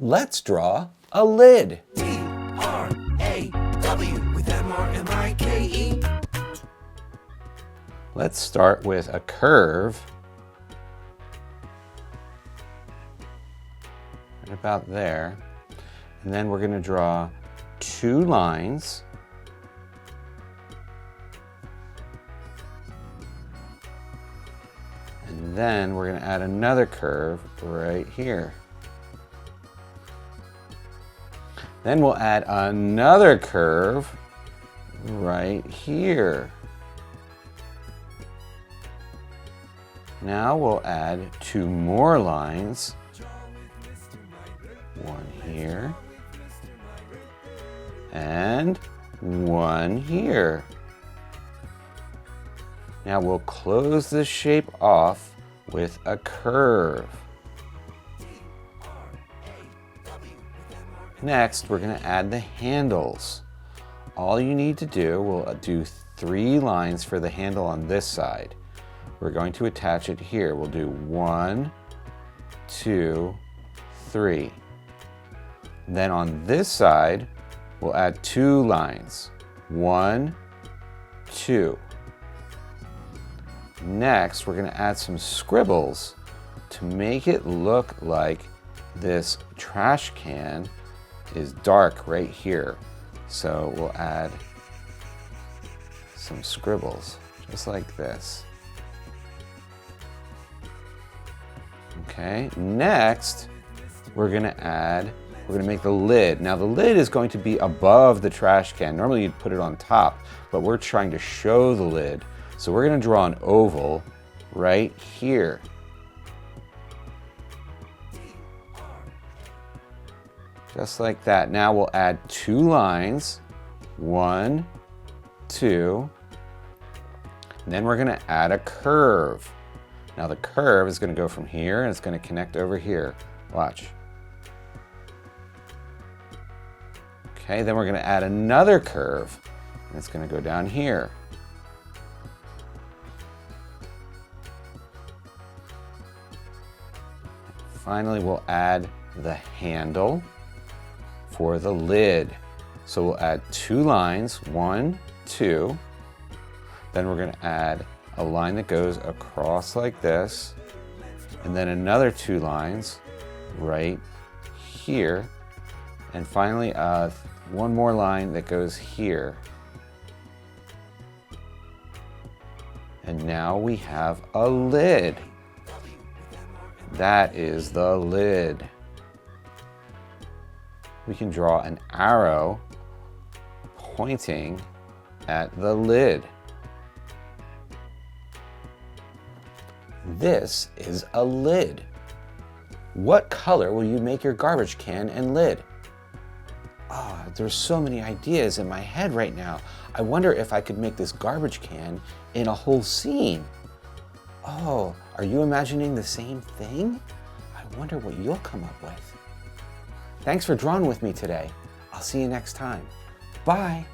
Let's draw a lid. D-R-A-W with M-R-M-I-K-E. Let's start with a curve. Right about there. And then we're going to draw 2 lines. And then we're going to add another curve right here. Then we'll add another curve right here. Now we'll add 2 more lines. One here. And one here. Now we'll close this shape off with a curve. Next, we're going to add the handles. All you need to do, we'll do 3 lines for the handle on this side. We're going to attach it here. We'll do 1, 2, 3. Then on this side, we'll add 2 lines. 1, 2. Next, we're going to add some scribbles to make it look like this trash can is dark right here. So we'll add some scribbles, just like this. Okay, next, we're going to make the lid. Now the lid is going to be above the trash can. Normally you'd put it on top, but we're trying to show the lid. So we're going to draw an oval right here. Just like that. Now we'll add 2 lines. 1, 2. And then we're going to add a curve. Now the curve is going to go from here and it's going to connect over here. Watch. Okay, then we're going to add another curve. And it's going to go down here. Finally, we'll add the handle for the lid. So we'll add 2 lines, 1, 2. Then we're going to add a line that goes across like this, and then another 2 lines right here, and finally 1 more line that goes here. And now we have a lid. That is the lid. We can draw an arrow pointing at the lid. This is a lid. What color will you make your garbage can and lid? Oh, there's so many ideas in my head right now. I wonder if I could make this garbage can in a whole scene. Oh, are you imagining the same thing? I wonder what you'll come up with. Thanks for drawing with me today. I'll see you next time. Bye.